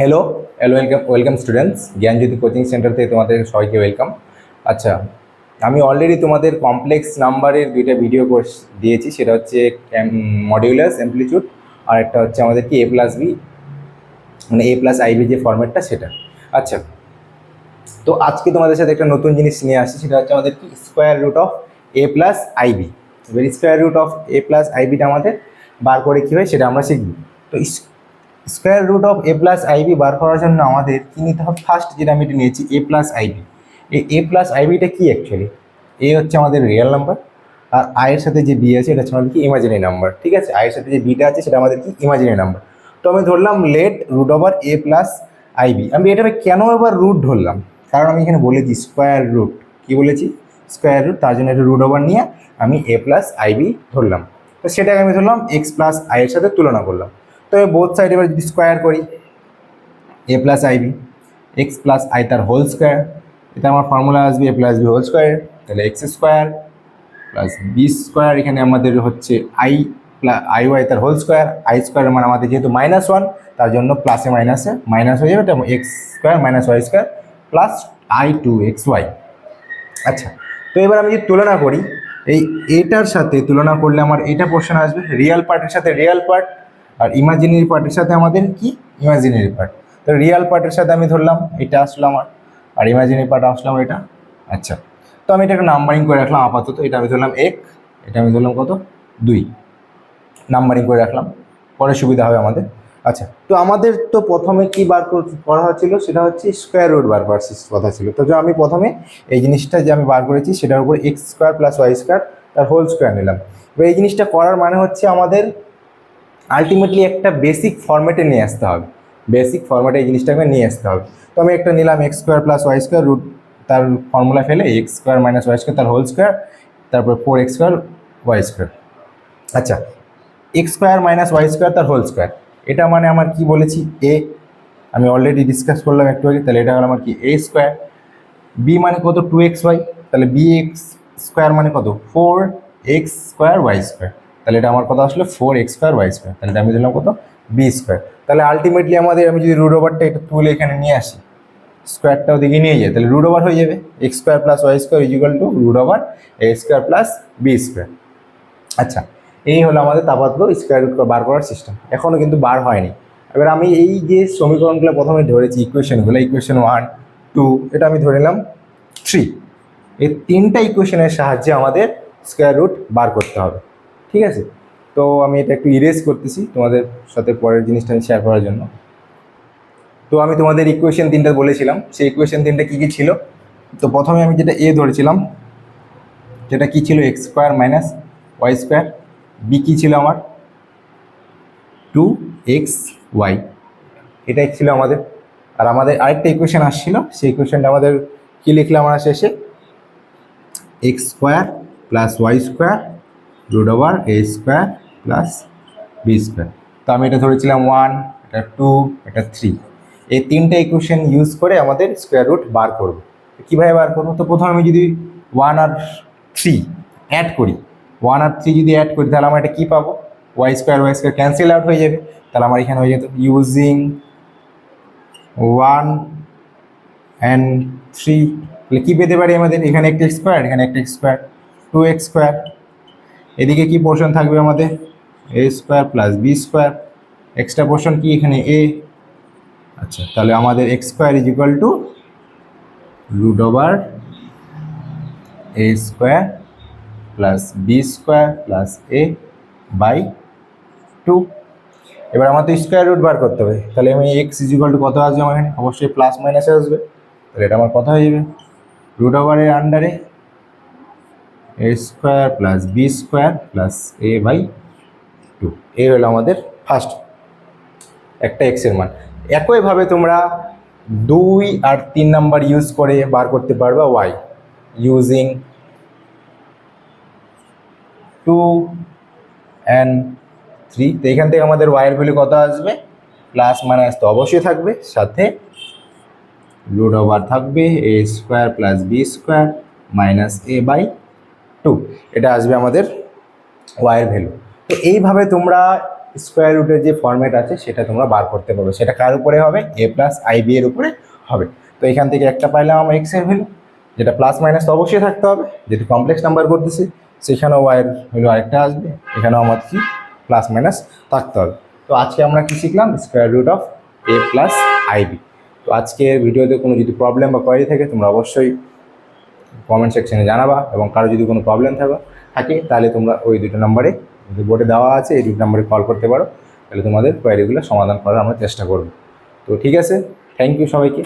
Hello hello welcome students, জ্ঞানজ্যোতি coaching centre থেকে তোমাদের সবাইকে ওয়েলকাম। আচ্ছা, আমি অলরেডি তোমাদের কমপ্লেক্স নাম্বারের দুইটা ভিডিও কোর্স দিয়েছি, সেটা হচ্ছে মডিউলাস অ্যামপ্লিটিউড, আর একটা হচ্ছে আমাদের কি A+B, মানে A+IB যে ফরম্যাটটা সেটা। আচ্ছা, তো আজকে তোমাদের সাথে একটা নতুন জিনিস নিয়ে আসছি, সেটা হচ্ছে আমাদের কি স্কোয়ার রুট অফ A+IB। এবার স্কোয়ার রুট অফ A+IBটা আমাদের বার করে কী হয় সেটা আমরা শিখব। তো স্কোয়ার রুট অফ A+IB বার করার জন্য আমাদের কী নিতে হবে? ফার্স্ট যেটা আমি এটা নিয়েছি A+IB। এই A+IBটা কি অ্যাকচুয়ালি? এ হচ্ছে আমাদের রিয়েল নাম্বার, আর আয়ের সাথে যে বি আছে এটা হচ্ছে আমাদের কি ইমাজিনারি নাম্বার। ঠিক আছে, আয়ের সাথে যে বিটা আছে সেটা আমাদের কি ইমাজিনারি নাম্বার। তো আমি ধরলাম লেট রুট ওভার A+IB। আমি এটা কেন এবার রুট ধরলাম? কারণ আমি এখানে বলেছি স্কোয়ার রুট, কি বলেছি? স্কোয়ার রুট, তার জন্য একটা রুট ওভার নিয়ে আমি A+IB ধরলাম। তো সেটাকে আমি ধরলাম x+i এর সাথে তুলনা করলাম। তো বোথ সাইড এবার যদি স্কোয়ার করি A+IB, x+i তার হোল স্কোয়ার, এটা আমার ফর্মুলা আসবে A+B হোল স্কোয়ার, তাহলে x² প্লাস বি স্কোয়ার, এখানে আমাদের হচ্ছে IY তার হোল স্কোয়ার, আই স্কোয়ার মানে আমাদের যেহেতু -1 তার জন্য প্লাসে মাইনাসে মাইনাস হয়ে যাবে, তেমন x² - y² প্লাস I2xy। আচ্ছা, তো এবার আমি যদি তুলনা করি এই এটার সাথে, তুলনা করলে আমার এটা পোর্শন আসবে রিয়েল পার্টের সাথে রিয়েল পার্ট, আর ইমাজিনারি পার্টের সাথে আমাদের কি ইমাজিনারি পার্ট। তো রিয়েল পার্টের সাথে আমি ধরলাম এটা আসলো আমার, আর ইমাজিনারি পার্ট আসলাম এটা। আচ্ছা, তো আমি এটাকে নাম্বারিং করে রাখলাম আপাতত। এটা আমি ধরলাম 1, এটা আমি ধরলাম কত 2, নাম্বারিং করে রাখলাম, পরে সুবিধা হবে আমাদের। আচ্ছা, তো আমাদের তো প্রথমে কি বার করা হচ্ছিল, সেটা হচ্ছে স্কোয়ার রুট বার করার কথা ছিল। তো আমি প্রথমে এই জিনিসটা যে আমি বার করেছি সেটার উপর x² + y² তার হোল স্কোয়ার নিলাম। এবার এই জিনিসটা করার মানে হচ্ছে আমাদের আলটিমেটলি একটা বেসিক ফরম্যাটে নিয়ে আসতে হবে, বেসিক ফরম্যাটে এই জিনিসটাকে নিয়ে আসতে হবে। তো আমি একটা নিলাম x² + y² রুট, তার ফর্মুলা ফেলে x² - y² তার হোল স্কোয়ার, তারপর 4x² y²। আচ্ছা, x² - y² তার হোল স্কোয়ার, এটা মানে আমার কি বলেছি a, আমি অলরেডি ডিসকাস করলাম একটু আগে। তাহলে এটা হলো আমার কি a²। b মানে কত 2xy, তাহলে bx² মানে কত 4x² y²। তাহলে এটা আমার কত আসলে 4x² y², তাহলে এটা আমি দিলাম কত b²। তাহলে আলটিমেটলি আমাদের আমি যদি রুট ওভারটা এটা তুলে এখানে নিয়ে আসি, স্কোয়ারটাও দিকে নিয়ে যায়, তাহলে রুট ওভার হয়ে যাবে x² + y² = root over a² + b²। আচ্ছা, এই হলো আমাদের তাপাত্র স্কোয়ার রুট বার করার সিস্টেম। এখনও কিন্তু বার হয়নি। এবার আমি এই যে সমীকরণগুলো প্রথমে ধরেছি, ইকুয়েশনগুলো, ইকুয়েশন 1, 2, এটা আমি ধরে নিলাম 3। এই তিনটা ইকুয়েশনের সাহায্যে আমাদের স্কোয়ার রুট বার করতে হবে। ঠিক আছে, তো আমি এটা একটু ইরেজ করতেছি তোমাদের সাথে পরের জিনিসটা আমি শেয়ার করার জন্য। তো আমি তোমাদের ইকুয়েশন 3টা বলেছিলাম, সেই ইকুয়েশন 3টা কী কী ছিল? তো প্রথমে আমি যেটা এ ধরেছিলাম যেটা কী ছিল x² - y², বি কী ছিল আমার 2xy, এটাই ছিল আমাদের। আর আমাদের আরেকটা ইকুয়েশন আসছিল, সেই ইকুয়েশনটা আমাদের কী লিখলাম আমরা শেষে, x² + y² root over a² + b²। তো আমি এটা ধরেছিলাম 1, এটা 2, এটা 3। এই তিনটা ইকুয়েশন ইউজ করে আমাদের স্কোয়ার রুট বার করব। কীভাবে বার করবো? তো প্রথমে আমি যদি 1 আর 3 অ্যাড করি, 1 আর 3 যদি অ্যাড করি, তাহলে আমরা এটা কী পাবো? y² ক্যান্সেল আউট হয়ে যাবে। তাহলে আমার এখানে হয়ে যেত ইউজিং 1 and 3, তাহলে কী পেতে পারি আমাদের? এখানে একটা স্কোয়ার, এখানে একটা স্কোয়ার, 2x²। এদিকে কি পোর্শন থাকবে আমাদের? a² + b²। এক্সট্রা পোর্শন কি এখানে a। আচ্ছা, তাহলে আমাদের x² = root over a² + b² + a/2। এবার আমার তো স্কোয়ার রুট বার করতে হবে, তাহলে আমি x = কত আসবে আমার এখানে? অবশ্যই প্লাস মাইনাসে আসবে। তাহলে এটা আমার কত হয়ে যাবে? রুট ওভারের আন্ডারে a² + b² + a/2। এই হলো আমাদের ফার্স্ট একটা এক্সের মান। একইভাবে তোমরা 2 আর 3 নাম্বার ইউজ করে বার করতে পারবে y, ইউজিং 2 and 3। তো এখান থেকে আমাদের y এর ভ্যালু কত আসবে? প্লাস মাইনাস তো অবশ্যই থাকবে, সাথে রুট ওভার থাকবে a² + b² - a/2। এটা আসবে আমাদের y এর ভ্যালু। তো এইভাবে তোমরা স্কোয়ার রুটের যে ফর্ম্যাট আছে সেটা তোমরা বার করতে পারবে। সেটা কার উপরে হবে? এ প্লাস আইবি এর উপরে হবে। তো এখান থেকে একটা পাইলাম আমরা এক্স এর ভ্যালু, যেটা প্লাস মাইনাস তো অবশ্যই থাকতে হবে, যেহেতু কমপ্লেক্স নাম্বার করতেছি। সেখানেও ওয়াইয়ের ভ্যালু আরেকটা আসবে, এখানেও আমার কি প্লাস মাইনাস থাকতে হবে। তো আজকে আমরা কি শিখলাম? Square root of A plus IB. তো আজকের ভিডিওতে কোনো যদি প্রবলেম বা কোয়ারি থাকে তোমরা অবশ্যই কমেন্ট সেকশনে জানাবা, এবং কারো যদি কোনো প্রবলেম থাকে তাহলে তোমরা ওই দুটো নাম্বারে, বোর্ডে দেওয়া আছে এই দুটো নাম্বারে কল করতে পারো, তাহলে তোমাদের কোয়ারিগুলো সমাধান করার আমরা চেষ্টা করব। তো ঠিক আছে, থ্যাংক ইউ সবাইকে।